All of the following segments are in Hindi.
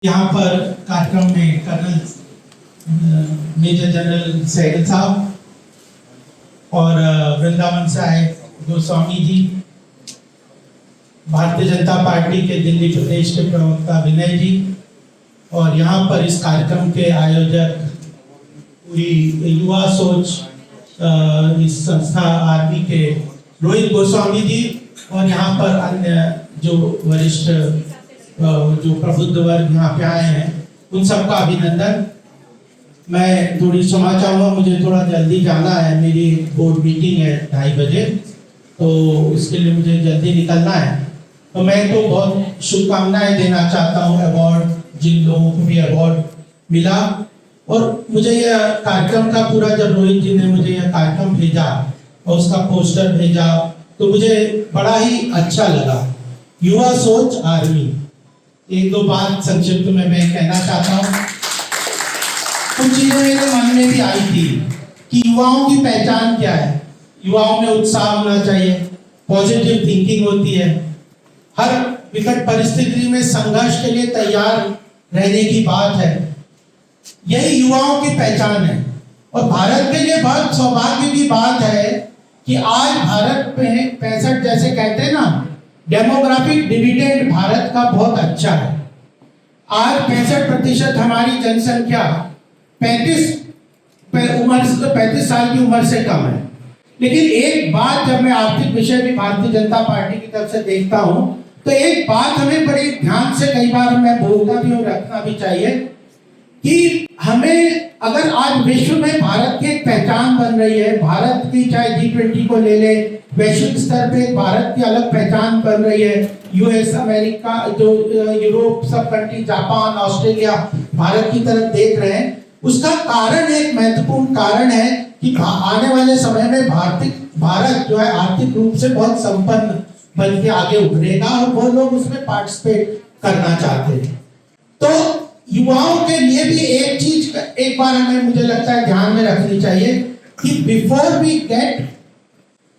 यहाँ पर कार्यक्रम में कर्नल मेजर जनरल सहगल साहब और वृंदावन से आए गोस्वामी जी, भारतीय जनता पार्टी के दिल्ली प्रदेश के प्रवक्ता विनय जी और यहाँ पर इस कार्यक्रम के आयोजक पूरी युवा सोच इस संस्था आर्मी के रोहित गोस्वामी जी और यहाँ पर अन्य जो वरिष्ठ जो प्रबुद्ध वर्ग यहाँ पे आए हैं उन सबका अभिनंदन। मैं थोड़ी क्षमा चाहूँगा, मुझे थोड़ा जल्दी जाना है, मेरी बोर्ड मीटिंग है 2:30 बजे, तो इसके लिए मुझे जल्दी निकलना है। तो मैं तो बहुत शुभकामनाएं देना चाहता हूँ अवार्ड जिन लोगों को भी अवार्ड मिला। और मुझे यह कार्यक्रम का पूरा, जब रोहित जी ने मुझे यह कार्यक्रम भेजा और उसका पोस्टर भेजा तो मुझे बड़ा ही अच्छा लगा। युवा सोच आर्मी, एक दो बात संक्षिप्त में मैं कहना चाहता हूँ। कुछ चीजें मेरे मन में भी आई थी कि युवाओं की पहचान क्या है। युवाओं में उत्साह होना चाहिए, पॉजिटिव थिंकिंग होती है, हर विकट परिस्थिति में संघर्ष के लिए तैयार रहने की बात है, यही युवाओं की पहचान है। और भारत के लिए बहुत सौभाग्य की बात है कि आज भारत में 65, जैसे कहते हैं ना, डेमोग्राफिक डिविडेंड भारत का बहुत अच्छा है। आज 65% हमारी जनसंख्या 35 साल की उम्र से कम है। लेकिन एक बात, जब मैं आर्थिक विषय भी भारतीय जनता पार्टी की तरफ से देखता हूं तो एक बात हमें बड़े ध्यान से, कई बार मैं बोलता भी हूँ, रखना भी चाहिए कि हमें, अगर आज विश्व में भारत की एक पहचान बन रही है, भारत की चाहे G20 को ले ले, वैश्विक स्तर पे भारत की अलग पहचान बन रही है। यूएस, अमेरिका, जो यूरोप, सब कंट्री, जापान, ऑस्ट्रेलिया भारत की तरफ देख रहे हैं। उसका कारण, एक महत्वपूर्ण कारण है कि आने वाले समय में भारत जो है आर्थिक रूप से बहुत संपन्न बन के आगे उभरेगा और वो लोग उसमें पार्टिसिपेट करना चाहते हैं। तो युवाओं के लिए भी एक चीज एक बार हमें, मुझे लगता है, ध्यान में रखनी चाहिए कि before we get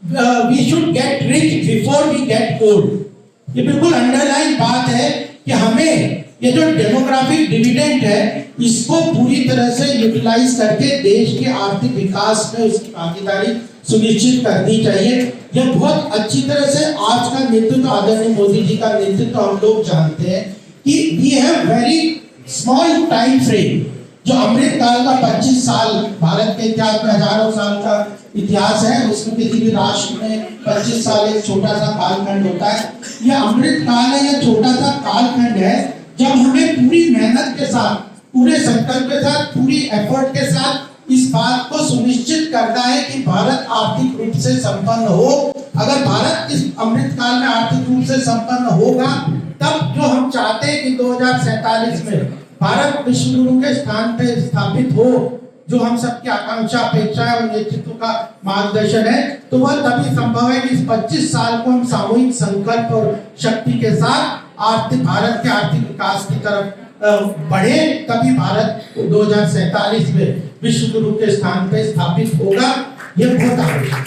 we should get rich before we get old. ये बिल्कुल अंडरलाइन बात है कि हमें ये जो डेमोग्राफिक डिविडेंड है इसको पूरी तरह से यूटिलाइज करके देश के आर्थिक विकास में उसकी भागीदारी सुनिश्चित करनी चाहिए। यह बहुत अच्छी तरह से आज का नेतृत्व, आदरणीय मोदी जी का नेतृत्व हम लोग जानते हैं कि we have very small time frame. जो अमृत काल का 25 साल भारत के इतिहास में, हजारों साल का इतिहास है, उसमें किसी भी राष्ट्र में 25 साल एक छोटा सा कालखंड होता है। यह अमृत काल है, यह छोटा सा कालखंड है जब हमें पूरी मेहनत के साथ, पूरे संकल्प के साथ, पूरी एफर्ट के साथ इस बात को सुनिश्चित करना है कि भारत आर्थिक रूप से संपन्न हो। अगर भारत इस अमृत काल में आर्थिक रूप से संपन्न होगा तब जो हम चाहते हैं कि 2047 में भारत विश्व गुरु के स्थान पे स्थापित हो, जो हम सबकी आकांक्षा, अपेक्षा और नेतृत्व का मार्गदर्शन है, तो वह तभी संभव है कि इस 25 साल को हम सामूहिक संकल्प और शक्ति के साथ भारत के आर्थिक विकास की तरफ बढ़े, तभी भारत 2047 में विश्व गुरु के स्थान पे स्थापित होगा। यह बहुत आवश्यक है।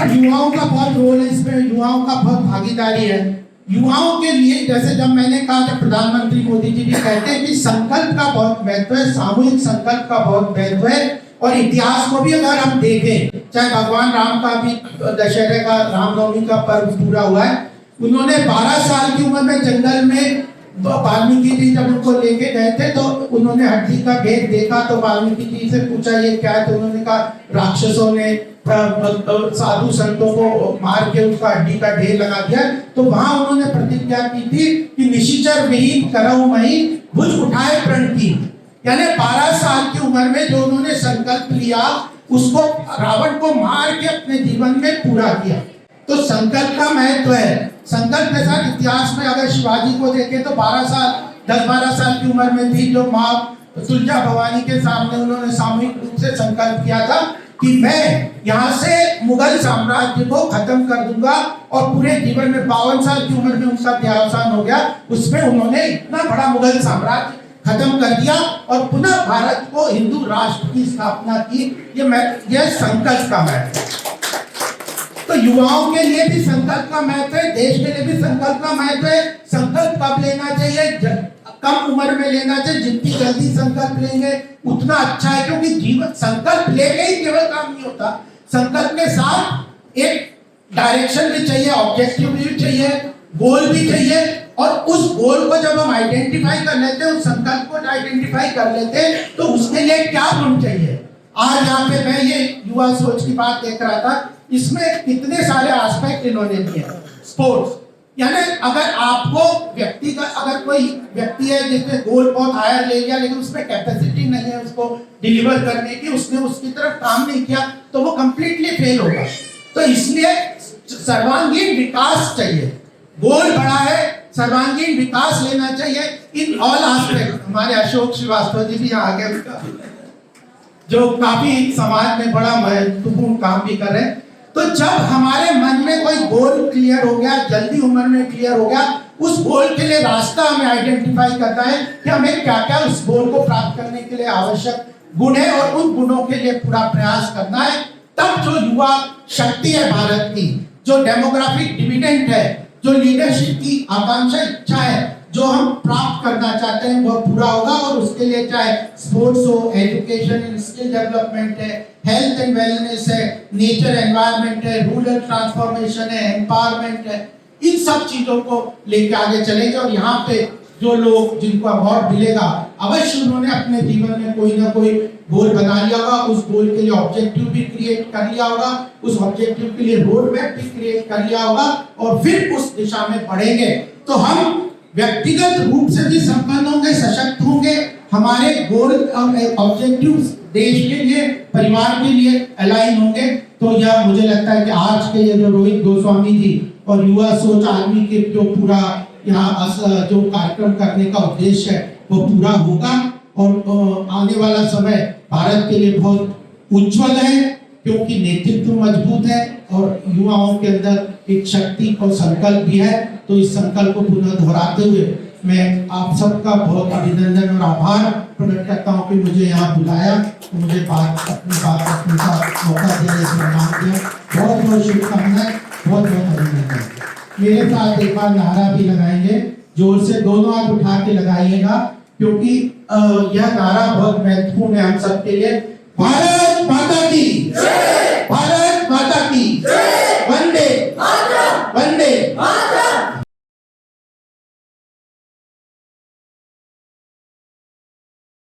अब युवाओं का बहुत रोल है इसमें, युवाओं का बहुत भागीदारी है। युवाओं के लिए, जैसे जब मैंने कहा, जब प्रधानमंत्री मोदी जी भी कहते हैं कि संकल्प का बहुत महत्व है, सामूहिक संकल्प का बहुत महत्व है। और इतिहास को भी अगर हम देखें, चाहे भगवान राम का भी दशहरे का, रामनवमी का पर्व पूरा हुआ है, उन्होंने 12 साल की उम्र में जंगल में, वाल्मीकि जी जब उनको लेके गए थे तो उन्होंने हड्डी का ढेर देखा, तो वाल्मीकि जी से पूछा ये क्या है, तो उन्होंने कहा राक्षसों ने साधु संतों को मार के उसका हड्डी का ढेर लगा दिया। तो वहां उन्होंने प्रतिज्ञा की थी कि निशिचर विहीन करहु मही, भुज उठाए प्रण की। यानी 12 साल की उम्र में जो उन्होंने संकल्प लिया, उसको रावण को मार के अपने जीवन में पूरा किया। तो संकल्प का महत्व है। संकल्प के साथ इतिहास में अगर शिवाजी को देखें तो 10-12 साल की उम्र में भी जो माँ तुलजा भवानी के सामने उन्होंने सामूहिक रूप से संकल्प किया था कि मैं यहाँ से मुगल साम्राज्य को खत्म कर दूंगा, और पूरे जीवन में 52 साल की उम्र में उनका देहावसान हो गया। उसमें उन्होंने इतना बड़ा मुगल साम्राज्य खत्म कर दिया और पुनः भारत को हिंदू राष्ट्र की स्थापना की। यह संकल्प का महत्व। तो युवाओं के लिए भी संकल्प का महत्व है, देश के लिए भी संकल्प का महत्व है। संकल्प कब लेना चाहिए? कम उम्र में लेना चाहिए। जितनी जल्दी संकल्प लेंगे उतना अच्छा है, क्योंकि जीवन संकल्प लेके ही केवल काम नहीं होता, संकल्प के साथ एक डायरेक्शन भी चाहिए, ऑब्जेक्टिव भी चाहिए, गोल भी चाहिए। और उस गोल को जब हम आइडेंटिफाई कर लेते हैं, उस संकल्प को आइडेंटिफाई कर लेते हैं, तो उसके लिए क्या गुण चाहिए। आज यहाँ पे मैं ये युवा सोच की बात देख रहा था, इसमें कितने सारे एस्पेक्ट इन्होंने दिए। स्पोर्ट्स, यानी अगर आपको व्यक्ति का, अगर कोई व्यक्ति है जिसने गोल बहुत हायर ले लिया लेकिन उसमें कैपेसिटी नहीं है उसको डिलीवर करने की, उसने उसकी तरफ काम नहीं किया, तो वो कंप्लीटली फेल होगा। तो इसलिए सर्वांगीण विकास चाहिए। गोल बड़ा है, सर्वांगीण विकास लेना चाहिए इन ऑल एस्पेक्ट। हमारे अशोक श्रीवास्तव जी भी यहाँ आगे, जो काफी समाज में बड़ा महत्वपूर्ण काम भी कर रहे हैं। तो जब हमारे मन में कोई गोल क्लियर हो गया, जल्दी उम्र में क्लियर हो गया, उस गोल के लिए रास्ता हमें आइडेंटिफाई करना है कि हमें क्या क्या उस गोल को प्राप्त करने के लिए आवश्यक गुण है, और उन गुणों के लिए पूरा प्रयास करना है। तब जो युवा शक्ति है भारत की, जो डेमोग्राफिक डिविडेंड है, जो लीडरशिप की आकांक्षा, इच्छा है, जो हम प्राप्त करना चाहते हैं, वह पूरा होगा। और उसके लिए चाहे स्पोर्ट्स हो, एजुकेशन एंड स्किल डेवलपमेंट है, हेल्थ एंड वेलनेस है, नेचर एनवायरनमेंट है, रूरल ट्रांसफॉर्मेशन है, एम्पावरमेंट है, इन सब चीजों को लेकर आगे चलेंगे। और यहाँ पे जो लोग जिनको अवार्ड मिलेगा, अवश्य उन्होंने अपने जीवन में कोई ना कोई गोल बना लिया होगा, उस गोल के लिए ऑब्जेक्टिव भी क्रिएट कर लिया होगा, उस ऑब्जेक्टिव के लिए रोड मैप भी क्रिएट कर लिया होगा, और फिर उस दिशा में बढ़ेंगे। तो हम व्यक्तिगत रूप से भी संपन्न होंगे, सशक्त होंगे, हमारे गोल ऑब्जेक्टिव देश के लिए, परिवार के लिए अलाइन होंगे। तो यह मुझे लगता है कि आज के ये जो रोहित गोस्वामी जी और युवा सोच आर्मी के जो पूरा यहाँ जो कार्यक्रम करने का उद्देश्य है वो पूरा होगा। और आने वाला समय भारत के लिए बहुत उज्जवल है, क्योंकि नेतृत्व मजबूत है और युवाओं के अंदर एक शक्ति और संकल्प भी है। तो इस संकल्प को पुनः दोहराते हुए मैं आप सबका बहुत अभिनंदन और आभार प्रकट करता हूँ कि मुझे यहाँ बुलाया, तो मुझे अपनी बात रखने का मौका दिया, सम्मान दिया। बहुत बहुत शुभकामनाएं, बहुत बहुत अभिनंदन। मेरे साथ एक बार नारा भी लगाएंगे, जोर से दोनों हाथ उठा के लगाइएगा, क्योंकि यह नारा बहुत महत्वपूर्ण है हम सबके लिए। भारत